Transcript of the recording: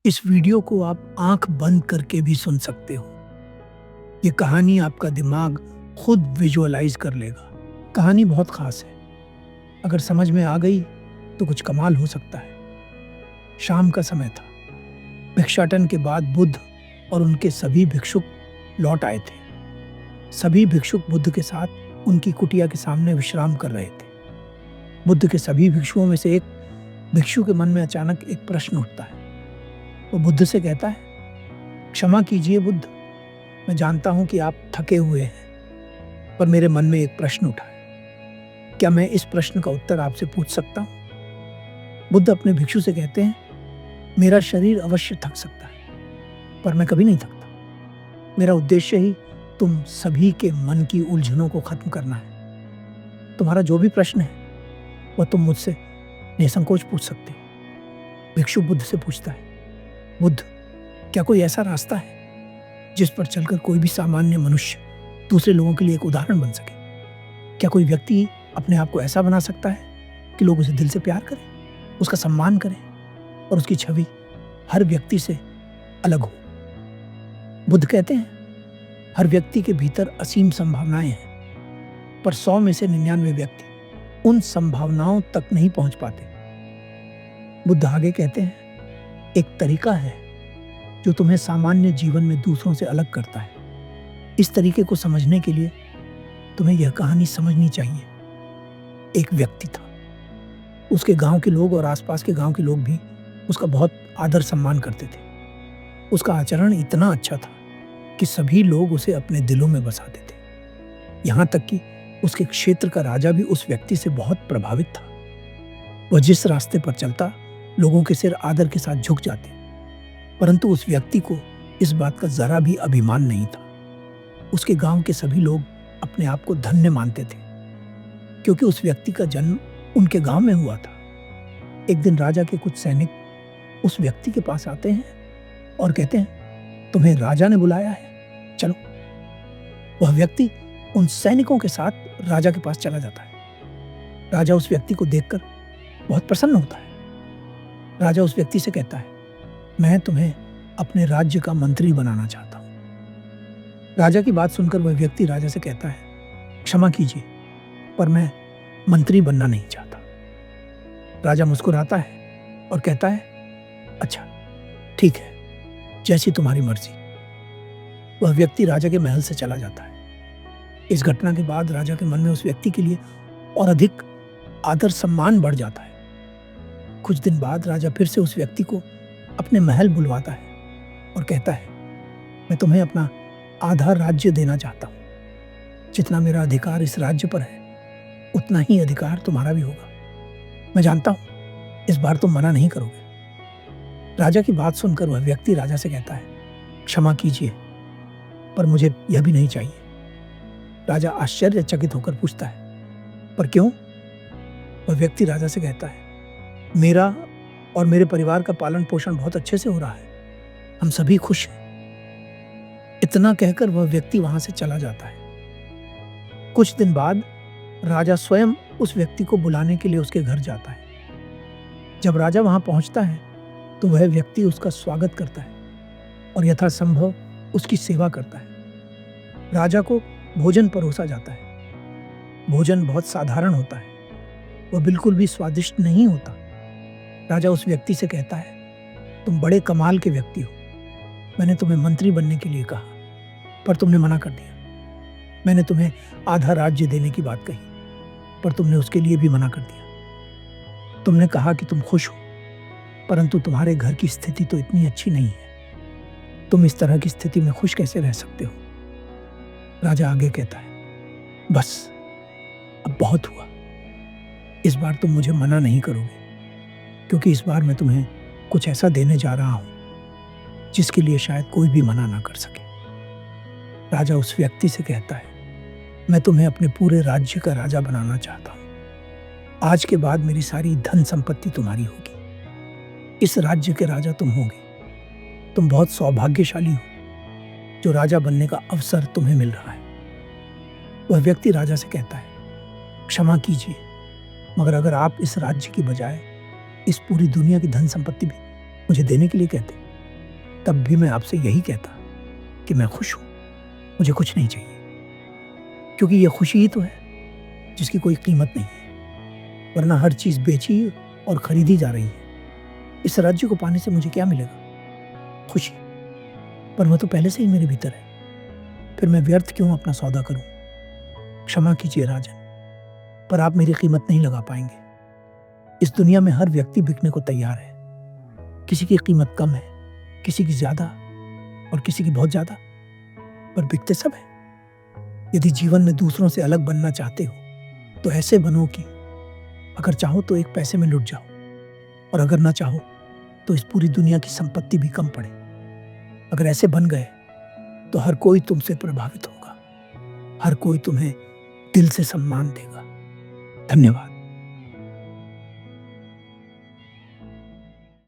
इस वीडियो को आप आंख बंद करके भी सुन सकते हो। ये कहानी आपका दिमाग खुद विजुअलाइज कर लेगा। कहानी बहुत खास है। अगर समझ में आ गई तो कुछ कमाल हो सकता है। शाम का समय था। भिक्षाटन के बाद बुद्ध और उनके सभी भिक्षुक लौट आए थे। सभी भिक्षुक बुद्ध के साथ उनकी कुटिया के सामने विश्राम कर रहे थे। बुद्ध के सभी भिक्षुओं में से एक भिक्षु के मन में अचानक एक प्रश्न उठता है। वो बुद्ध से कहता है, क्षमा कीजिए बुद्ध, मैं जानता हूं कि आप थके हुए हैं, पर मेरे मन में एक प्रश्न उठा है। क्या मैं इस प्रश्न का उत्तर आपसे पूछ सकता हूं? बुद्ध अपने भिक्षु से कहते हैं, मेरा शरीर अवश्य थक सकता है, पर मैं कभी नहीं थकता। मेरा उद्देश्य ही तुम सभी के मन की उलझनों को खत्म करना है। तुम्हारा जो भी प्रश्न है वह तुम मुझसे निसंकोच पूछ सकते हो। भिक्षु बुद्ध से पूछता है, बुद्ध, क्या कोई ऐसा रास्ता है जिस पर चलकर कोई भी सामान्य मनुष्य दूसरे लोगों के लिए एक उदाहरण बन सके? क्या कोई व्यक्ति अपने आप को ऐसा बना सकता है कि लोग उसे दिल से प्यार करें, उसका सम्मान करें और उसकी छवि हर व्यक्ति से अलग हो? बुद्ध कहते हैं, हर व्यक्ति के भीतर असीम संभावनाएं हैं, पर 100 में से 99 व्यक्ति उन संभावनाओं तक नहीं पहुंच पाते। बुद्ध आगे कहते हैं, एक तरीका है जो तुम्हें सामान्य जीवन में दूसरों से अलग करता है। इस तरीके को समझने के लिए तुम्हें यह कहानी समझनी चाहिए। एक व्यक्ति था, उसके गांव के लोग और आसपास के गांव के लोग भी उसका बहुत आदर सम्मान करते थे। उसका आचरण इतना अच्छा था कि सभी लोग उसे अपने दिलों में बसाते थे। यहाँ तक कि उसके क्षेत्र का राजा भी उस व्यक्ति से बहुत प्रभावित था। वह जिस रास्ते पर चलता, लोगों के सिर आदर के साथ झुक जाते, परंतु उस व्यक्ति को इस बात का जरा भी अभिमान नहीं था। उसके गांव के सभी लोग अपने आप को धन्य मानते थे, क्योंकि उस व्यक्ति का जन्म उनके गांव में हुआ था। एक दिन राजा के कुछ सैनिक उस व्यक्ति के पास आते हैं और कहते हैं, तुम्हें राजा ने बुलाया है, चलो। वह व्यक्ति उन सैनिकों के साथ राजा के पास चला जाता है। राजा उस व्यक्ति को देखकर बहुत प्रसन्न होता है। राजा उस व्यक्ति से कहता है, मैं तुम्हें अपने राज्य का मंत्री बनाना चाहता हूं। राजा की बात सुनकर वह व्यक्ति राजा से कहता है, क्षमा कीजिए, पर मैं मंत्री बनना नहीं चाहता। राजा मुस्कुराता है और कहता है, अच्छा ठीक है, जैसी तुम्हारी मर्जी। वह व्यक्ति राजा के महल से चला जाता है। इस घटना के बाद राजा के मन में उस व्यक्ति के लिए और अधिक आदर सम्मान बढ़ जाता है। कुछ दिन बाद राजा फिर से उस व्यक्ति को अपने महल बुलवाता है और कहता है, मैं तुम्हें अपना आधा राज्य देना चाहता हूं। जितना मेरा अधिकार इस राज्य पर है, उतना ही अधिकार तुम्हारा भी होगा। मैं जानता हूं इस बार तुम मना नहीं करोगे। राजा की बात सुनकर वह व्यक्ति राजा से कहता है, क्षमा कीजिए, पर मुझे यह भी नहीं चाहिए। राजा आश्चर्यचकित होकर पूछता है, पर क्यों? वह व्यक्ति राजा से कहता है, मेरा और मेरे परिवार का पालन पोषण बहुत अच्छे से हो रहा है, हम सभी खुश हैं। इतना कहकर वह व्यक्ति वहां से चला जाता है। कुछ दिन बाद राजा स्वयं उस व्यक्ति को बुलाने के लिए उसके घर जाता है। जब राजा वहां पहुंचता है तो वह व्यक्ति उसका स्वागत करता है और यथासंभव उसकी सेवा करता है। राजा को भोजन परोसा जाता है। भोजन बहुत साधारण होता है, वह बिल्कुल भी स्वादिष्ट नहीं होता। राजा उस व्यक्ति से कहता है, तुम बड़े कमाल के व्यक्ति हो। मैंने तुम्हें मंत्री बनने के लिए कहा, पर तुमने मना कर दिया। मैंने तुम्हें आधा राज्य देने की बात कही, पर तुमने उसके लिए भी मना कर दिया। तुमने कहा कि तुम खुश हो, परंतु तुम्हारे घर की स्थिति तो इतनी अच्छी नहीं है। तुम इस तरह की स्थिति में खुश कैसे रह सकते हो? राजा आगे कहता है, बस अब बहुत हुआ। इस बार तुम मुझे मना नहीं करोगे, क्योंकि इस बार मैं तुम्हें कुछ ऐसा देने जा रहा हूं जिसके लिए शायद कोई भी मना ना कर सके। राजा उस व्यक्ति से कहता है, मैं तुम्हें अपने पूरे राज्य का राजा बनाना चाहता हूं। आज के बाद मेरी सारी धन संपत्ति तुम्हारी होगी। इस राज्य के राजा तुम होगे। तुम बहुत सौभाग्यशाली हो जो राजा बनने का अवसर तुम्हें मिल रहा है। वह व्यक्ति राजा से कहता है, क्षमा कीजिए, मगर अगर आप इस राज्य की बजाय इस पूरी दुनिया की धन संपत्ति भी मुझे देने के लिए कहते तब भी मैं आपसे यही कहता कि मैं खुश हूँ, मुझे कुछ नहीं चाहिए। क्योंकि ये खुशी ही तो है जिसकी कोई कीमत नहीं है, वरना हर चीज़ बेची और खरीदी जा रही है। इस राज्य को पाने से मुझे क्या मिलेगा? खुशी। पर वह तो पहले से ही मेरे भीतर है, फिर मैं व्यर्थ क्यों अपना सौदा करूं? क्षमा कीजिए राजन, पर आप मेरी कीमत नहीं लगा पाएंगे। इस दुनिया में हर व्यक्ति बिकने को तैयार है। किसी की कीमत कम है, किसी की ज्यादा और किसी की बहुत ज्यादा, पर बिकते सब है। यदि जीवन में दूसरों से अलग बनना चाहते हो तो ऐसे बनो कि अगर चाहो तो एक पैसे में लुट जाओ, और अगर ना चाहो तो इस पूरी दुनिया की संपत्ति भी कम पड़े। अगर ऐसे बन गए तो हर कोई तुमसे प्रभावित होगा, हर कोई तुम्हें दिल से सम्मान देगा। धन्यवाद।